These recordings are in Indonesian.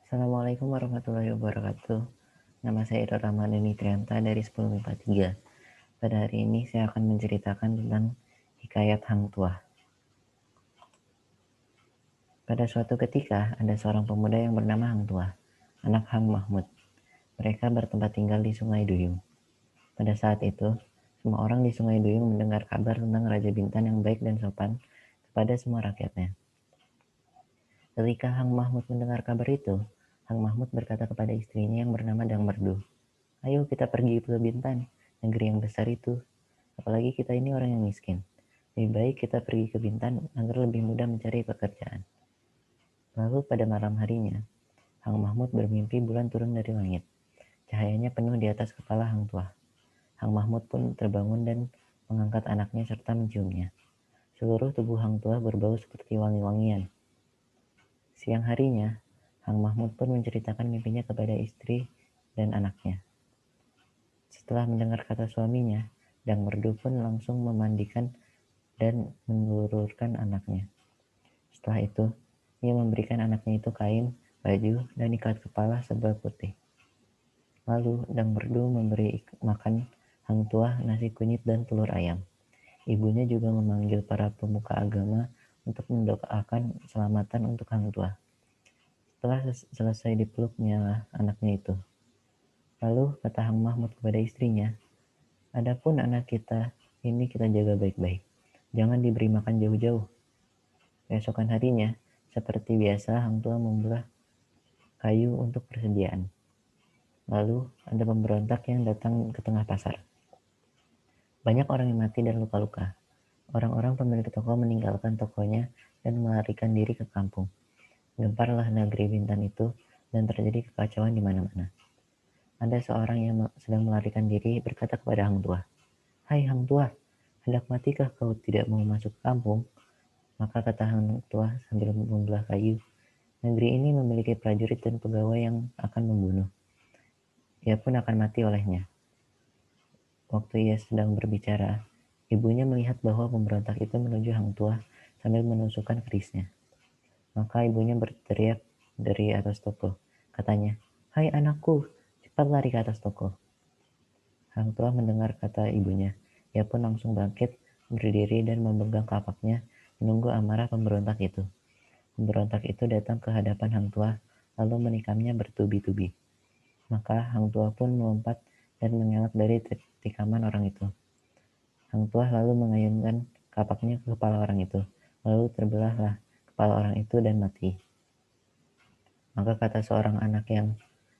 Assalamualaikum warahmatullahi wabarakatuh. Nama saya Ira Rahman Trianta dari 10 MIPA 3. Pada hari ini saya akan menceritakan tentang hikayat Hang Tuah. Pada suatu ketika, ada seorang pemuda yang bernama Hang Tuah, anak Hang Mahmud. Mereka bertempat tinggal di Sungai Duyung. Pada saat itu, semua orang di Sungai Duyung mendengar kabar tentang Raja Bintan yang baik dan sopan kepada semua rakyatnya. Ketika Hang Mahmud mendengar kabar itu, Hang Mahmud berkata kepada istrinya yang bernama Dang Merdu, "Ayo kita pergi ke Bintan, negeri yang besar itu. Apalagi kita ini orang yang miskin. Lebih baik kita pergi ke Bintan agar lebih mudah mencari pekerjaan." Lalu pada malam harinya, Hang Mahmud bermimpi bulan turun dari langit. Cahayanya penuh di atas kepala Hang Tuah. Hang Mahmud pun terbangun dan mengangkat anaknya serta menciumnya. Seluruh tubuh Hang Tuah berbau seperti wangi-wangian. Siang harinya, Hang Mahmud pun menceritakan mimpinya kepada istri dan anaknya. Setelah mendengar kata suaminya, Dang Merdu pun langsung memandikan dan menelurkan anaknya. Setelah itu, ia memberikan anaknya itu kain, baju, dan ikat kepala sebal putih. Lalu Dang Merdu memberi makan Hang Tuah nasi kunyit dan telur ayam. Ibunya juga memanggil para pemuka agama untuk mendoakan keselamatan untuk Hang Tuah. Setelah selesai dipeluknya anaknya itu, lalu kata Hang Mahmud kepada istrinya, "Adapun anak kita ini kita jaga baik-baik. Jangan diberi makan jauh-jauh." Keesokan harinya, seperti biasa, Hang Tuah membelah kayu untuk persediaan. Lalu ada pemberontak yang datang ke tengah pasar. Banyak orang yang mati dan luka-luka. Orang-orang pemilik toko meninggalkan tokonya dan melarikan diri ke kampung. Gemparlah negeri Bintan itu dan terjadi kekacauan di mana-mana. Ada seorang yang sedang melarikan diri berkata kepada Hang Tuah, "Hai Hang Tuah, hendak matikah kau tidak mau masuk ke kampung?" Maka kata Hang Tuah sambil membelah kayu, "Negeri ini memiliki prajurit dan pegawai yang akan membunuh. Ia pun akan mati olehnya." Waktu ia sedang berbicara, ibunya melihat bahwa pemberontak itu menuju Hang Tuah sambil menusukkan kerisnya. Maka ibunya berteriak dari atas toko. Katanya, "Hai anakku, cepat lari ke atas toko." Hang Tuah mendengar kata ibunya. Ia pun langsung bangkit, berdiri dan memegang kapaknya, menunggu amarah pemberontak itu. Pemberontak itu datang ke hadapan Hang Tuah, lalu menikamnya bertubi-tubi. Maka Hang Tuah pun melompat dan mengelak dari tikaman orang itu. Hang Tuah lalu mengayunkan kapaknya ke kepala orang itu, lalu terbelahlah kepala orang itu dan mati. Maka kata seorang anak yang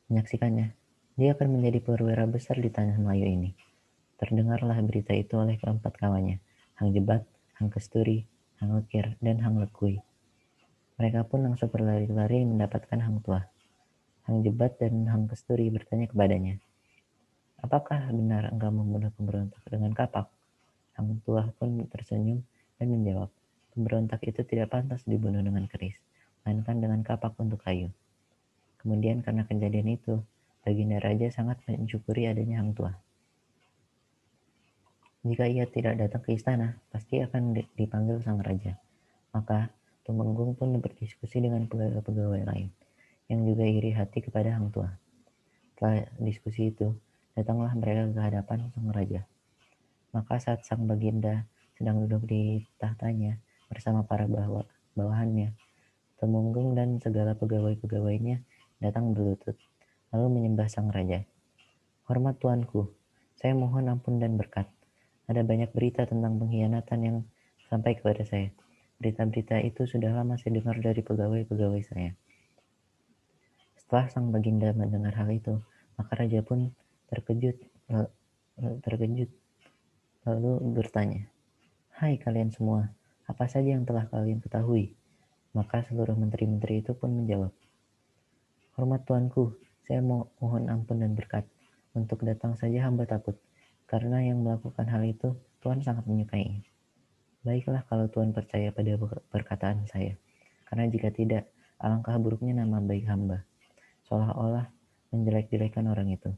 menyaksikannya, "Dia akan menjadi perwira besar di tanah Melayu ini." Terdengarlah berita itu oleh keempat kawannya, Hang Jebat, Hang Kesturi, Hang Lekir, dan Hang Lekui. Mereka pun langsung berlari-lari mendapatkan Hang Tuah. Hang Jebat dan Hang Kesturi bertanya kepadanya, "Apakah benar engkau membunuh pemberontak dengan kapak?" Hang Tuah pun tersenyum dan menjawab, "Pemberontak itu tidak pantas dibunuh dengan keris, melainkan dengan kapak untuk kayu." Kemudian karena kejadian itu, Baginda Raja sangat mensyukuri adanya Hang Tuah. Jika ia tidak datang ke istana, pasti akan dipanggil sang raja. Maka Tumenggung pun berdiskusi dengan pegawai-pegawai lain, yang juga iri hati kepada Hang Tuah. Setelah diskusi itu, datanglah mereka ke hadapan sang raja. Maka saat sang baginda sedang duduk di tahtanya bersama para bawahannya, Tumenggung dan segala pegawai-pegawainya datang berlutut, lalu menyembah sang raja. "Hormat tuanku, saya mohon ampun dan berkat. Ada banyak berita tentang pengkhianatan yang sampai kepada saya. Berita-berita itu sudah lama saya dengar dari pegawai-pegawai saya." Setelah sang baginda mendengar hal itu, maka raja pun terkejut, terkejut lalu bertanya, "Hai kalian semua, apa saja yang telah kalian ketahui?" Maka seluruh menteri-menteri itu pun menjawab, "Hormat tuanku, saya mohon ampun dan berkat. Untuk datang saja hamba takut, karena yang melakukan hal itu Tuhan sangat menyukai. Baiklah kalau Tuhan percaya pada perkataan saya, karena jika tidak, alangkah buruknya nama baik hamba." Seolah-olah menjelek-jelekan orang itu.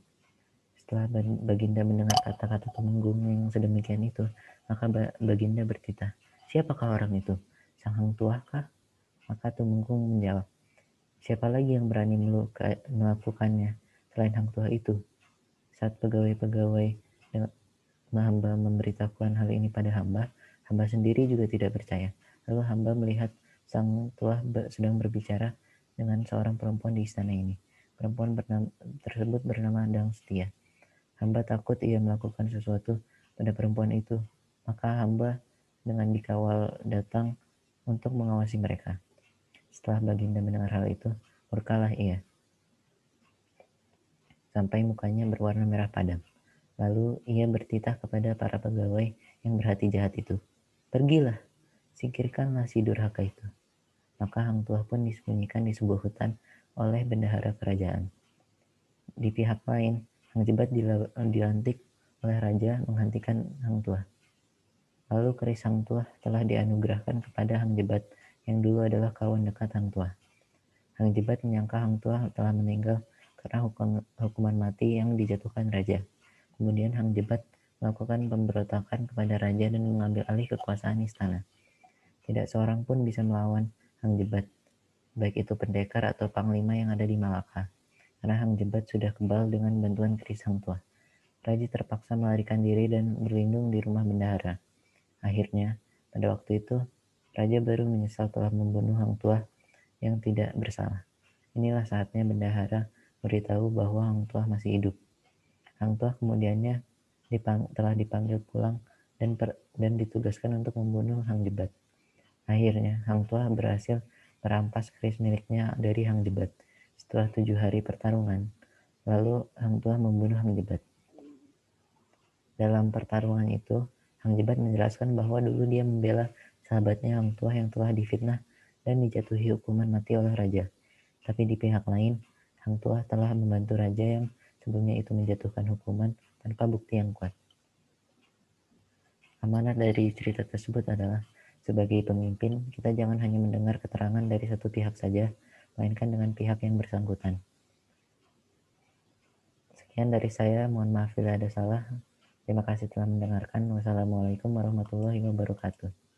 Setelah Baginda mendengar kata-kata Tumenggung yang sedemikian itu, maka Baginda bertitah, "Siapakah orang itu? Sang Hang Tuah kah?" Maka Tumenggung menjawab, Siapa lagi yang berani melakukannya selain Hang Tuah itu? Saat pegawai-pegawai hamba memberitahukan hal ini pada hamba, hamba sendiri juga tidak percaya. Lalu hamba melihat sang tuah sedang berbicara dengan seorang perempuan di istana ini. Perempuan tersebut bernama Dang Setia. Hamba takut ia melakukan sesuatu pada perempuan itu, maka hamba dengan dikawal datang untuk mengawasi mereka. Setelah Baginda mendengar hal itu, murkalah ia, sampai mukanya berwarna merah padam. Lalu ia bertitah kepada para pegawai yang berhati jahat itu. Pergilah, singkirkanlah si durhaka itu. Maka Hang Tuah pun disembunyikan di sebuah hutan oleh bendahara kerajaan. Di pihak lain, Hang Jebat dilantik oleh raja menghentikan Hang Tuah. Lalu keris Hang Tuah telah dianugerahkan kepada Hang Jebat yang dulu adalah kawan dekat Hang Tuah. Hang Jebat menyangka Hang Tuah telah meninggal karena hukuman mati yang dijatuhkan raja. Kemudian Hang Jebat melakukan pemberontakan kepada raja dan mengambil alih kekuasaan istana. Tidak seorang pun bisa melawan Hang Jebat, baik itu pendekar atau panglima yang ada di Malaka, karena Hang Jebat sudah kebal dengan bantuan keris Hang Tuah. Raja terpaksa melarikan diri dan berlindung di rumah bendahara. Akhirnya, pada waktu itu, raja baru menyesal telah membunuh Hang Tuah yang tidak bersalah. Inilah saatnya bendahara beritahu bahwa Hang Tuah masih hidup. Hang Tuah kemudiannya telah dipanggil pulang dan ditugaskan untuk membunuh Hang Jebat. Akhirnya, Hang Tuah berhasil merampas keris miliknya dari Hang Jebat. Setelah 7 hari pertarungan, lalu Hang Tuah membunuh Hang Jebat. Dalam pertarungan itu, Hang Jebat menjelaskan bahwa dulu dia membela sahabatnya Hang Tuah yang telah difitnah dan dijatuhi hukuman mati oleh raja. Tapi di pihak lain, Hang Tuah telah membantu raja yang sebelumnya itu menjatuhkan hukuman tanpa bukti yang kuat. Amanat dari cerita tersebut adalah, sebagai pemimpin, kita jangan hanya mendengar keterangan dari satu pihak saja, melainkan dengan pihak yang bersangkutan. Sekian dari saya, mohon maaf bila ada salah. Terima kasih telah mendengarkan. Wassalamualaikum warahmatullahi wabarakatuh.